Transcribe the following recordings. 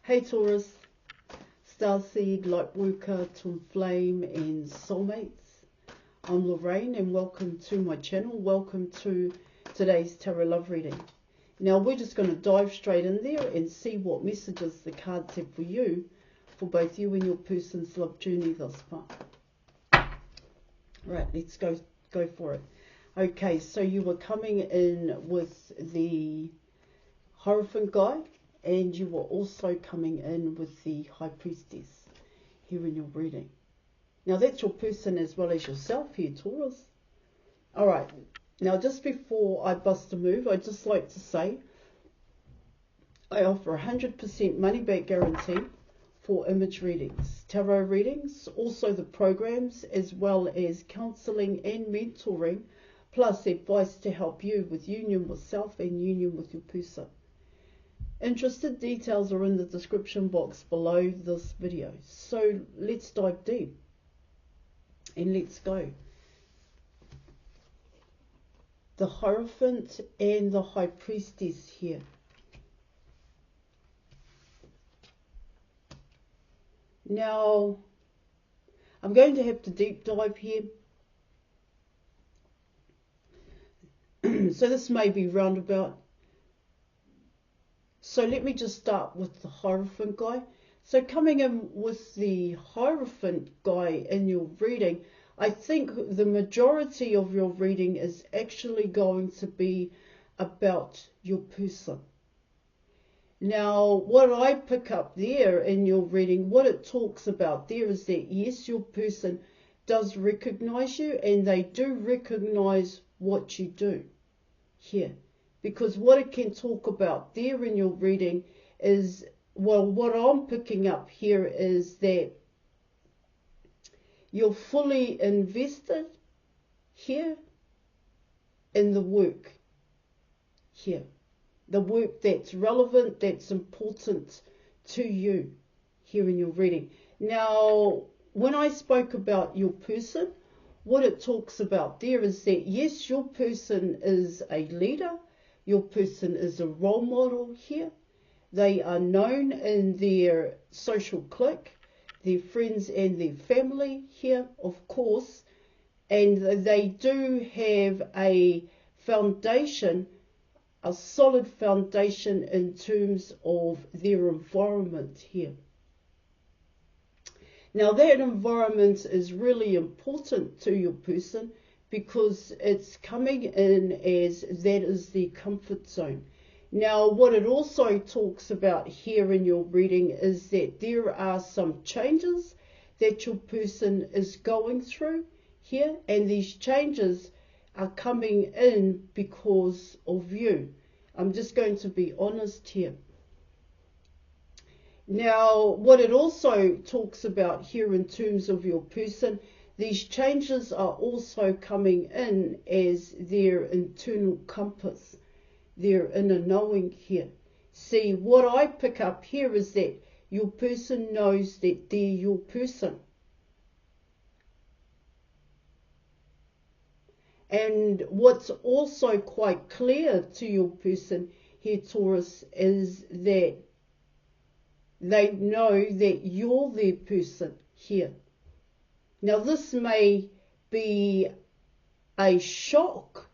Hey Taurus, Starseed, Lightworker, Twin Flame and Soulmates. I'm Lorraine and welcome to my channel. Welcome to today's Tarot Love Reading. Now we're just going to dive straight in there and see what messages the cards have for you, for both you and your person's love journey thus far. Right, let's go for it. Okay, so you were coming in with the Hierophant guy, and you were also coming in with the High Priestess here in your reading. Now that's your person as well as yourself here, Taurus. Alright, now just before I bust a move, I'd just like to say I offer 100% money back guarantee for image readings, tarot readings, also the programs, as well as counselling and mentoring, plus advice to help you with union with self and union with your person. Interested details are in the description box below this video. So let's dive deep and let's go. The Hierophant and the High Priestess here. Now, I'm going to have to deep dive here. So this may be roundabout. So let me just start with the Hierophant guy. So coming in with the Hierophant guy in your reading, I think the majority of your reading is actually going to be about your person. Now, what I pick up there in your reading, what it talks about there is that, yes, your person does recognize you, and they do recognize what you do here. Because what it can talk about there in your reading is, well, what I'm picking up here is that you're fully invested here in the work here. The work that's relevant, that's important to you here in your reading. Now, when I spoke about your person, what it talks about there is that, yes, your person is a leader. Your person is a role model here. They are known in their social clique, their friends and their family here, of course. And they do have a foundation, a solid foundation in terms of their environment here. Now that environment is really important to your person, because it's coming in as that is the comfort zone. Now, what it also talks about here in your reading is that there are some changes that your person is going through here, and these changes are coming in because of you. I'm just going to be honest here. Now, what it also talks about here in terms of your person, these changes are also coming in as their internal compass, their inner knowing here. See, what I pick up here is that your person knows that they're your person. And what's also quite clear to your person here, Taurus, is that they know that you're their person here. Now, this may be a shock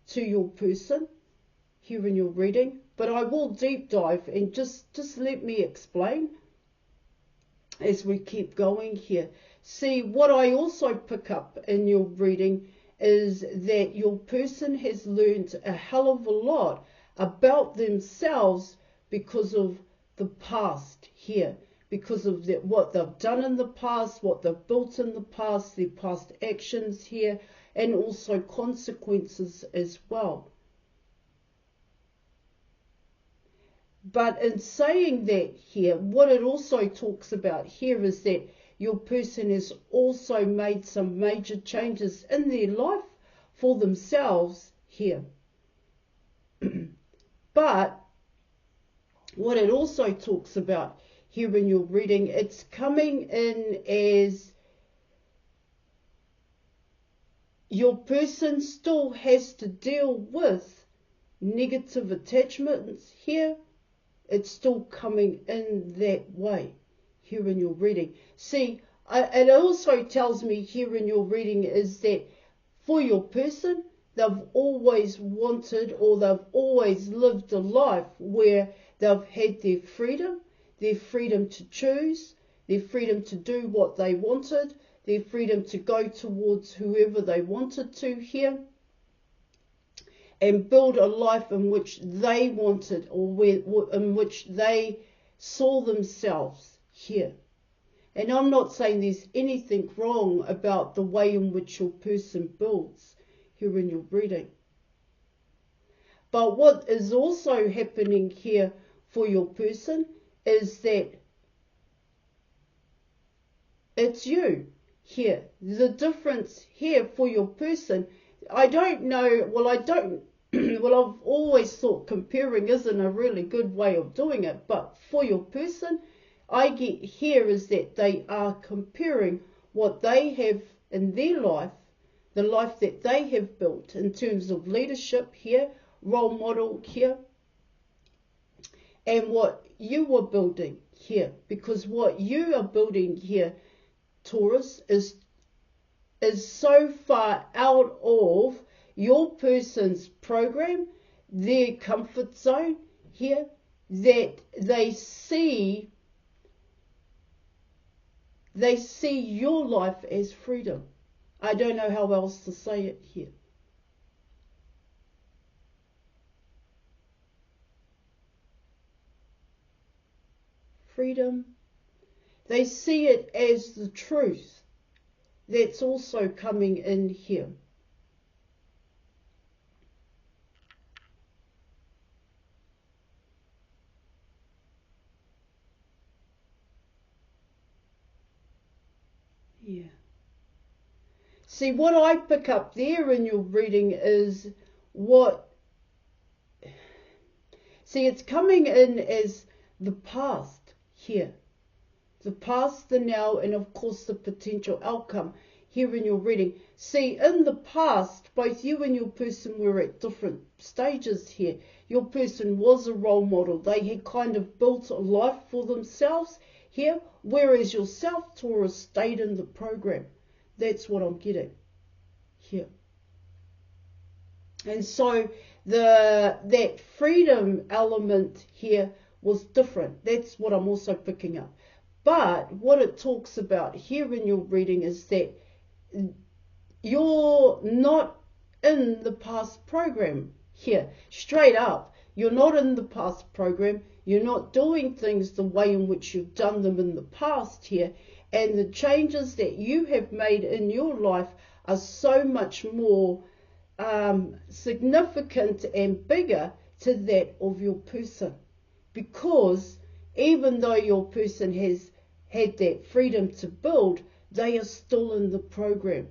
to your person here in your reading, but I will deep dive and just let me explain as we keep going here. See, what I also pick up in your reading is that your person has learned a hell of a lot about themselves because of the past here. Because of what they've done in the past, what they've built in the past, their past actions here, and also consequences as well. But in saying that here, what it also talks about here is that your person has also made some major changes in their life for themselves here. But what it also talks about here in your reading, it's coming in as your person still has to deal with negative attachments here it's still coming in that way here in your reading. See, it also tells me here in your reading is that for your person, they've always wanted or they've always lived a life where they've had their freedom to choose, their freedom to do what they wanted, their freedom to go towards whoever they wanted to here, and build a life in which they wanted or in which they saw themselves here. And I'm not saying there's anything wrong about the way in which your person builds here in your reading. But what is also happening here for your person is that it's you here. The difference here for your person, I don't know, well, I've always thought comparing isn't a really good way of doing it, but for your person, I get here is that they are comparing what they have in their life, the life that they have built in terms of leadership here, role model here, and what you are building here. Because what you are building here, Taurus, is so far out of your person's program, their comfort zone here, that they see your life as freedom. I don't know how else to say it here. Freedom. They see it as the truth. That's also coming in here. Yeah. See, what I pick up there in your reading is see, it's coming in as the past here. The past, the now, and of course the potential outcome here in your reading. See, in the past, both you and your person were at different stages here. Your person was a role model. They had kind of built a life for themselves here, whereas yourself, Taurus, stayed in the program. That's what I'm getting here. And so that freedom element here was different. That's what I'm also picking up. But what it talks about here in your reading is that you're not in the past program here. Straight up, you're not in the past program. You're not doing things the way in which you've done them in the past here. And the changes that you have made in your life are so much more significant and bigger to that of your person. Because even though your person has had that freedom to build, they are still in the program.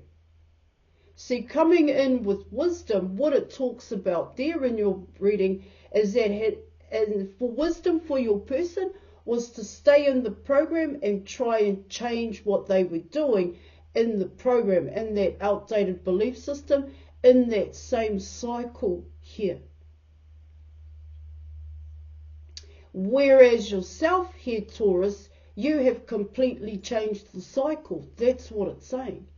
See, coming in with wisdom, what it talks about there in your reading is that and for wisdom for your person was to stay in the program and try and change what they were doing in the program, in that outdated belief system, in that same cycle here. Whereas yourself here, Taurus, you have completely changed the cycle. That's what it's saying.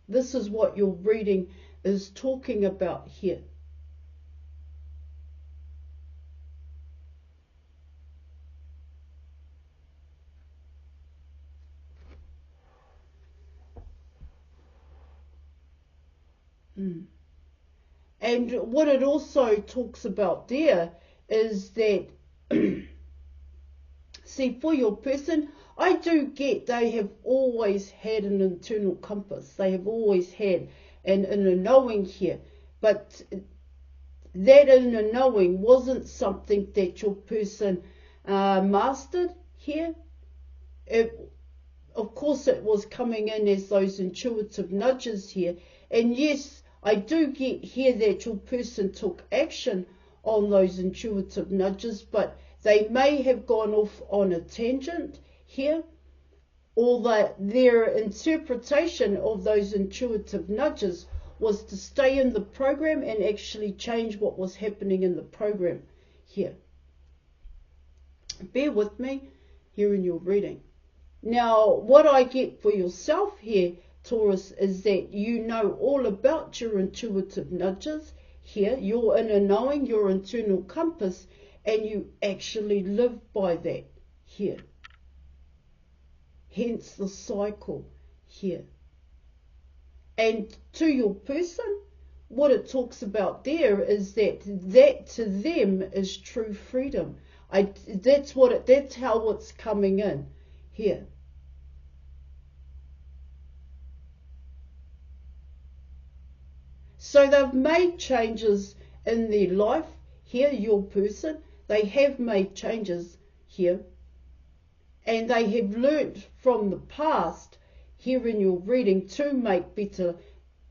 This is what your reading is talking about here. And what it also talks about there is that, see, for your person, I do get they have always had an internal compass. They have always had an inner knowing here. But that inner knowing wasn't something that your person mastered here. Of course, it was coming in as those intuitive nudges here. And yes, I do get here that your person took action on those intuitive nudges, but they may have gone off on a tangent here, or that their interpretation of those intuitive nudges was to stay in the program and actually change what was happening in the program here. Bear with me here in your reading. Now, what I get for yourself here, Taurus, is that you know all about your intuitive nudges here, your inner knowing, your internal compass, and you actually live by that here. Hence the cycle here. And to your person, what it talks about there is that to them is true freedom. That's how it's coming in here. So they've made changes in their life here, your person. They have made changes here. And they have learnt from the past here in your reading to make better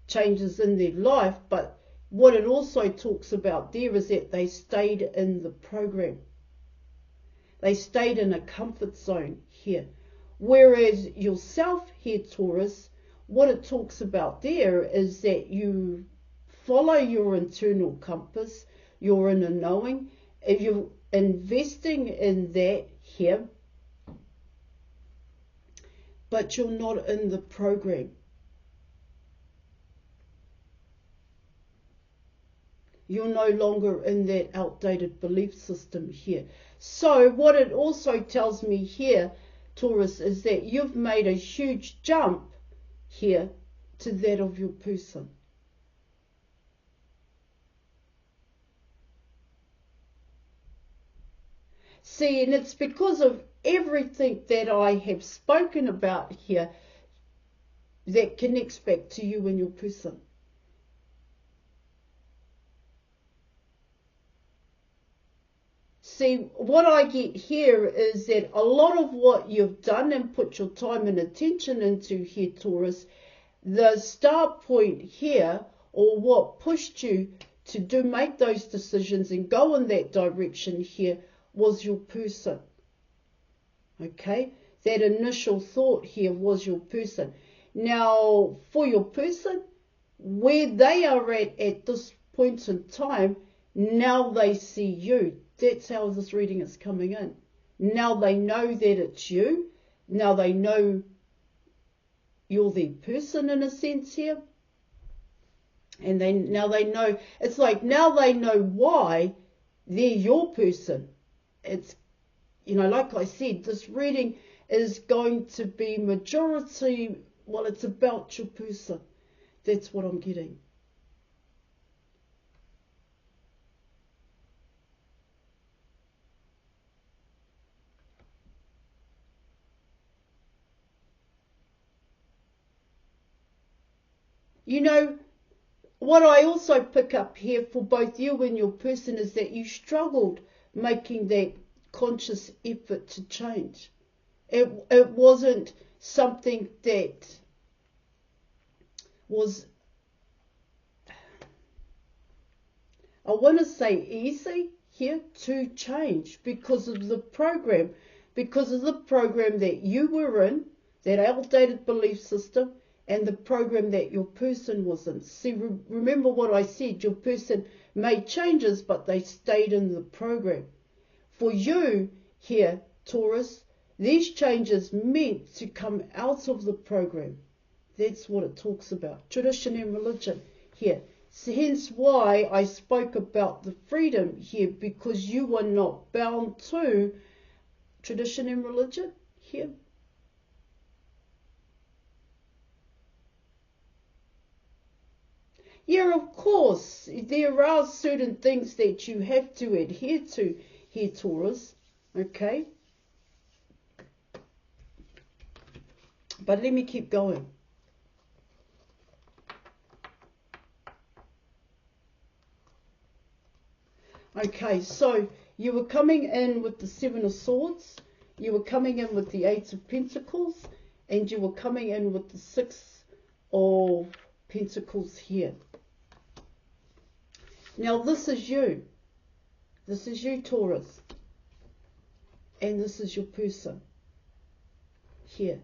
changes in their life. But what it also talks about there is that they stayed in the program. They stayed in a comfort zone here. Whereas yourself here, Taurus, what it talks about there is that you follow your internal compass, your inner knowing. If you're investing in that here, but you're not in the program. You're no longer in that outdated belief system here. So what it also tells me here, Taurus, is that you've made a huge jump here to that of your person. See, and it's because of everything that I have spoken about here that connects back to you and your person. See, what I get here is that a lot of what you've done and put your time and attention into here, Taurus, the start point here, or what pushed you to make those decisions and go in that direction here, was your person. Okay, that initial thought here was your person. Now, for your person, where they are at this point in time, now they see you. That's how this reading is coming in. Now they know that it's you. Now they know you're their person in a sense here. And now they know, it's like now they know why they're your person. It's, like I said, this reading is going to be majority, well, it's about your person. That's what I'm getting. What I also pick up here for both you and your person is that you struggled making that conscious effort to change. It wasn't something that was, I want to say, easy here to change because of the program that you were in, that outdated belief system, and the program that your person was in. See, remember what I said, your person made changes, but they stayed in the program. For you here, Taurus, these changes meant to come out of the program. That's what it talks about, tradition and religion here. So hence why I spoke about the freedom here, because you are not bound to tradition and religion here. Yeah, of course, there are certain things that you have to adhere to here, Taurus, okay? But let me keep going. Okay, so you were coming in with the Seven of Swords, you were coming in with the Eight of Pentacles, and you were coming in with the Six of Pentacles here. Now this is you. This is you, Taurus. And this is your person here.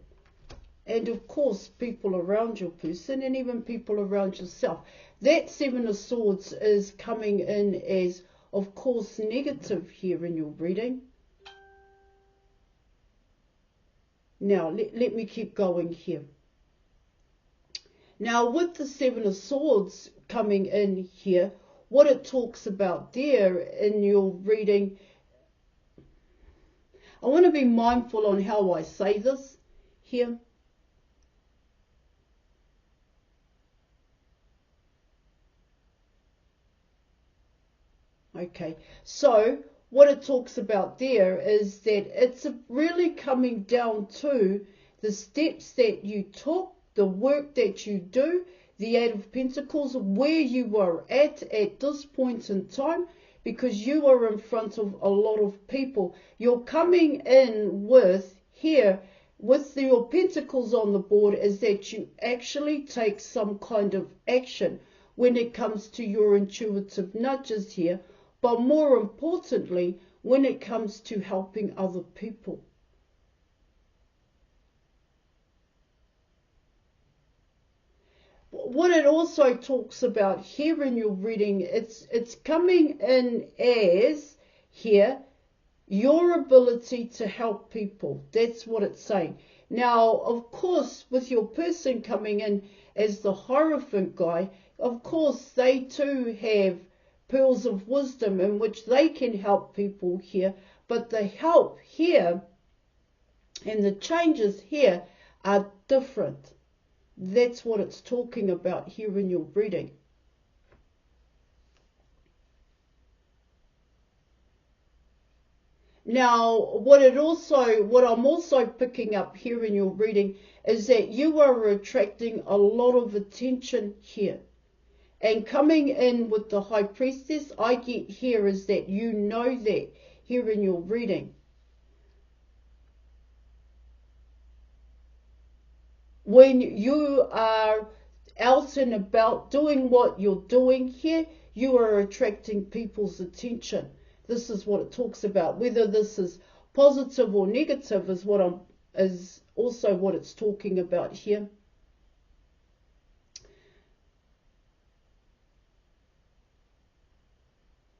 And of course, people around your person and even people around yourself. That Seven of Swords is coming in as of course, negative here in your reading. Now, let me keep going here. Now, with the Seven of Swords coming in here, what it talks about there in your reading, I want to be mindful on how I say this here. Okay, so what it talks about there is that it's really coming down to the steps that you took, the work that you do, the Eight of Pentacles, where you are at this point in time, because you are in front of a lot of people. You're coming in with here, with your Pentacles on the board, is that you actually take some kind of action when it comes to your intuitive nudges here, but more importantly, when it comes to helping other people. What it also talks about here in your reading, it's coming in as here, your ability to help people. That's what it's saying. Now, of course, with your person coming in as the Hierophant guy, of course, they too have pearls of wisdom in which they can help people here, but the help here and the changes here are different. That's what it's talking about here in your reading. Now, what I'm also picking up here in your reading is that you are attracting a lot of attention here. And coming in with the High Priestess, I get here is that you know that here in your reading. When you are out and about doing what you're doing here, you are attracting people's attention. This is what it talks about. Whether this is positive or negative is also what it's talking about here.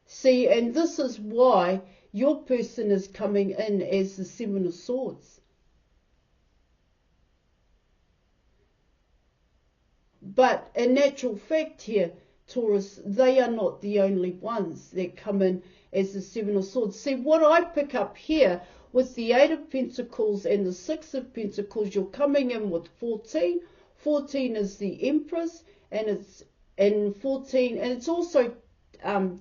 See, and this is why your person is coming in as the Seven of Swords. But in actual fact here, Taurus, they are not the only ones that come in as the Seven of Swords. See, what I pick up here with the Eight of Pentacles and the Six of Pentacles, you're coming in with 14. 14 is the Empress, and it's in 14, and it's also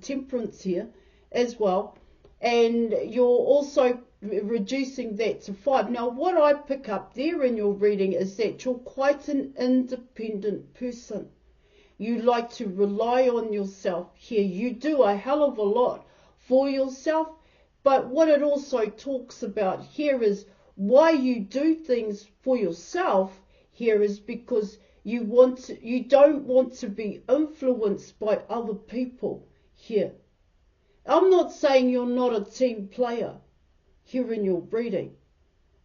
Temperance here as well, and you're also reducing that to 5. Now, what I pick up there in your reading is that you're quite an independent person. You like to rely on yourself here. You do a hell of a lot for yourself, but what it also talks about here is why you do things for yourself here is because you don't want to be influenced by other people here. I'm not saying you're not a team player here in your reading,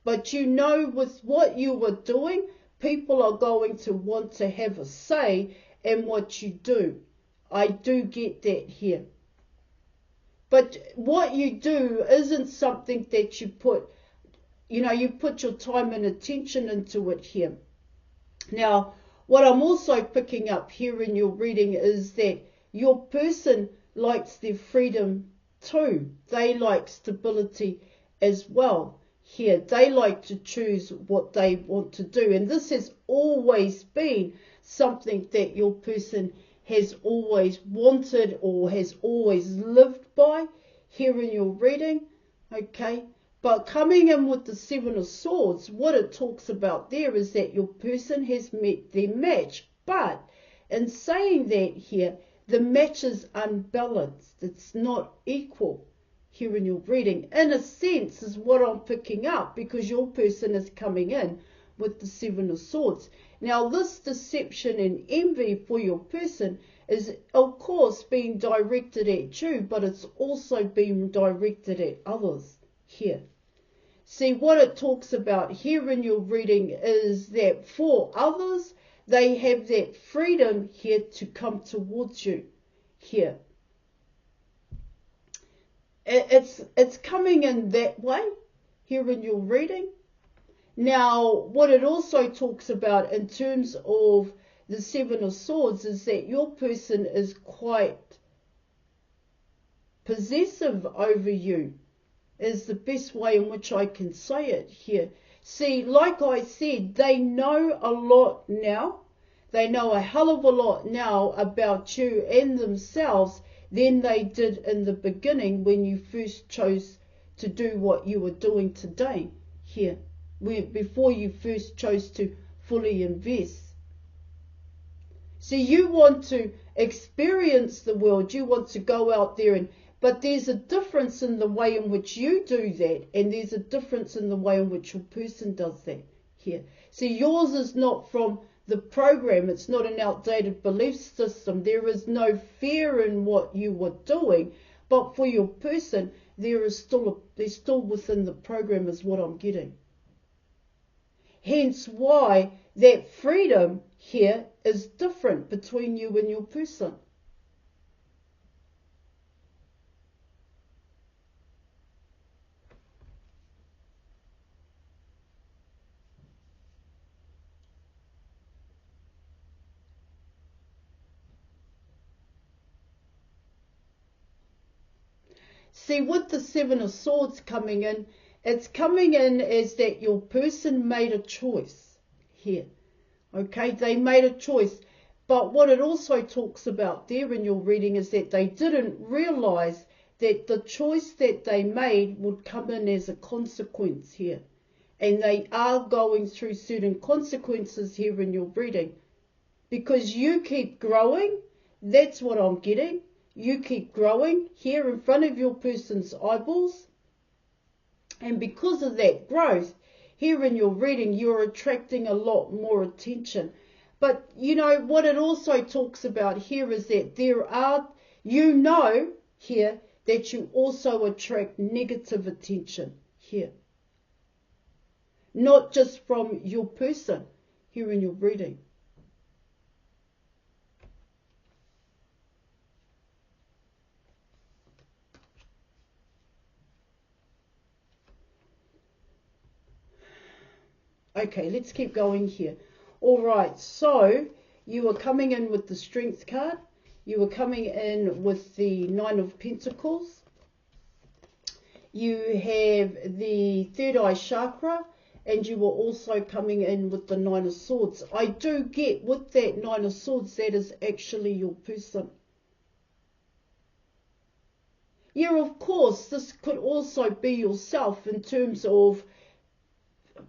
but you know with what you are doing, people are going to want to have a say in what you do. I do get that here. But what you do isn't something that you put your time and attention into it here. Now, what I'm also picking up here in your reading is that your person likes their freedom too. They like stability as well here. They like to choose what they want to do. And this has always been something that your person has always wanted or has always lived by here in your reading. Okay. But coming in with the Seven of Swords, what it talks about there is that your person has met their match. But in saying that here, the match is unbalanced. It's not equal here in your reading. In a sense is what I'm picking up, because your person is coming in with the Seven of Swords. Now, this deception and envy for your person is, of course, being directed at you, but it's also being directed at others here. See, what it talks about here in your reading is that for others, they have that freedom here to come towards you here. it's coming in that way here in your reading. Now, what it also talks about in terms of the Seven of Swords is that your person is quite possessive over you, is the best way in which I can say it here. See, like I said, they know a lot now. They know a hell of a lot now about you and themselves than they did in the beginning when you first chose to do what you were doing today here, before you first chose to fully invest. See, you want to experience the world, you want to go out there, but there's a difference in the way in which you do that, and there's a difference in the way in which your person does that here. See, yours is not from the program, it's not an outdated belief system. There is no fear in what you were doing, but for your person, they're still within the program is what I'm getting. Hence why that freedom here is different between you and your person. See, with the Seven of Swords coming in, it's coming in as that your person made a choice here. Okay, they made a choice. But what it also talks about there in your reading is that they didn't realize that the choice that they made would come in as a consequence here. And they are going through certain consequences here in your reading. Because you keep growing, that's what I'm getting. You keep growing here in front of your person's eyeballs. And because of that growth, here in your reading, you're attracting a lot more attention. But, you know, what it also talks about here is that there are, you know, here, that you also attract negative attention here. Not just from your person here in your reading. Okay, let's keep going here. All right, so you are coming in with the Strength card. You are coming in with the Nine of Pentacles. You have the third eye chakra, and you are also coming in with the Nine of Swords. I do get with that Nine of Swords, that is actually your person. Yeah, of course, this could also be yourself in terms of,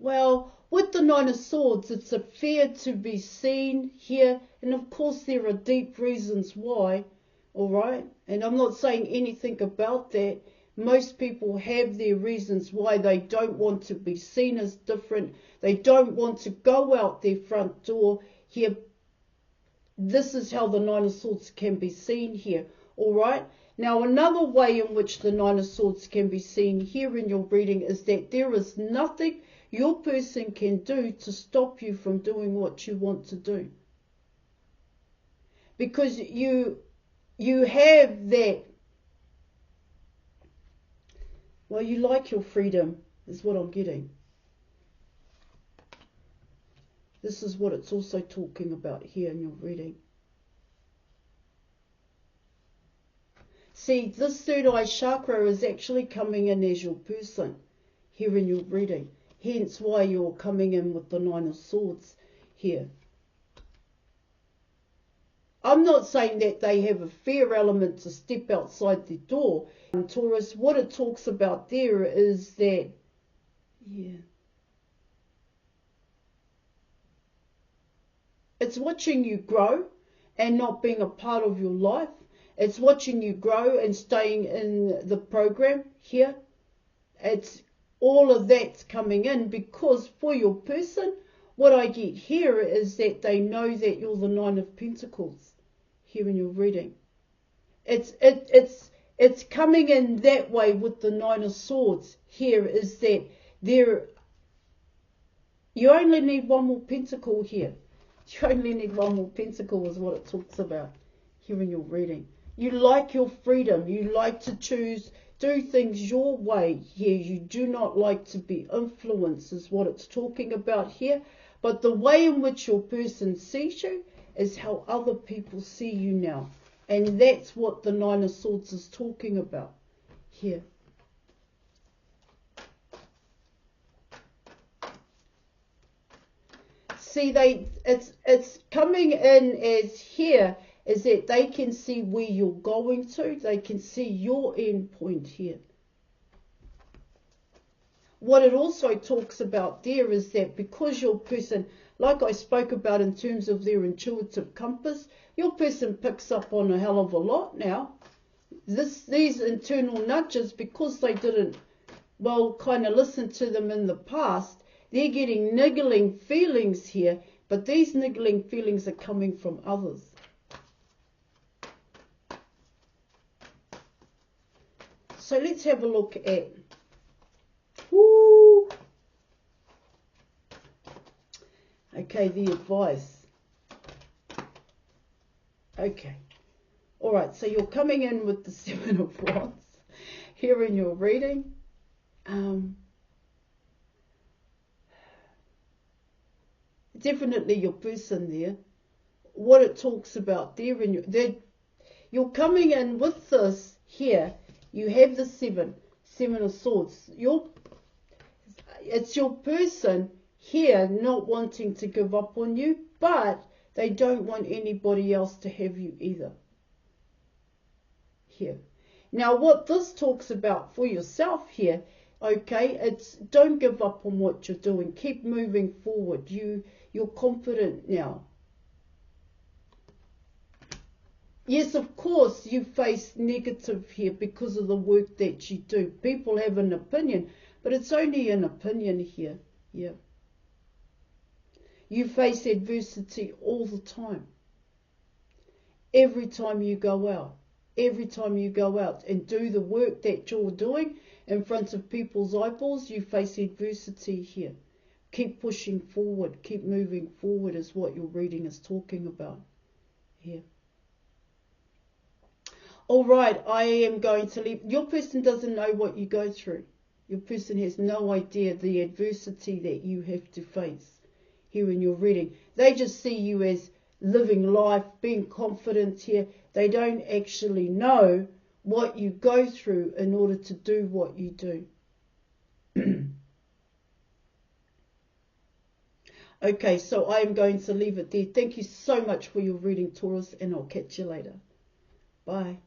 well, with the Nine of Swords, it's a fear to be seen here. And of course, there are deep reasons why. All right. And I'm not saying anything about that. Most people have their reasons why they don't want to be seen as different. They don't want to go out their front door here. This is how the Nine of Swords can be seen here. All right. Now, another way in which the Nine of Swords can be seen here in your reading is that there is nothing your person can do to stop you from doing what you want to do. Because you have that, well, you like your freedom, is what I'm getting. This is what it's also talking about here in your reading. See, this third eye chakra is actually coming in as your person here in your reading. Hence why you're coming in with the Nine of Swords here. I'm not saying that they have a fear element to step outside the door. Taurus, what it talks about there is that, yeah, it's watching you grow and not being a part of your life. It's watching you grow and staying in the program here. It's all of that's coming in because for your person, what I get here is that they know that you're the Nine of Pentacles here in your reading. It's coming in that way with the Nine of Swords here is that you only need one more pentacle here. You only need one more pentacle is what it talks about here in your reading. You like your freedom. You like to choose do things your way here. You do not like to be influenced is what it's talking about here. But the way in which your person sees you is how other people see you now. And that's what the Nine of Swords is talking about here. See, it's coming in as here is that they can see where you're going to. They can see your end point here. What it also talks about there is that because your person, like I spoke about in terms of their intuitive compass, your person picks up on a hell of a lot now. These internal nudges, because they didn't, well, kind of listen to them in the past, they're getting niggling feelings here, but these niggling feelings are coming from others. So let's have a look at, okay, the advice. Okay. All right, so you're coming in with the Seven of Wands here in your reading. Definitely your person there. What it talks about there, you're coming in with this here. You have the Seven of Swords. It's your person here not wanting to give up on you, but they don't want anybody else to have you either. Here. Now what this talks about for yourself here, okay, it's don't give up on what you're doing. Keep moving forward. You're confident now. Yes, of course, you face negative here because of the work that you do. People have an opinion, but it's only an opinion here. Yeah. You face adversity all the time. Every time you go out. Every time you go out and do the work that you're doing in front of people's eyeballs, you face adversity here. Keep pushing forward. Keep moving forward is what your reading is talking about here. All right, I am going to leave. Your person doesn't know what you go through. Your person has no idea the adversity that you have to face here in your reading. They just see you as living life, being confident here. They don't actually know what you go through in order to do what you do. Okay, so I am going to leave it there. Thank you so much for your reading, Taurus, and I'll catch you later. Bye.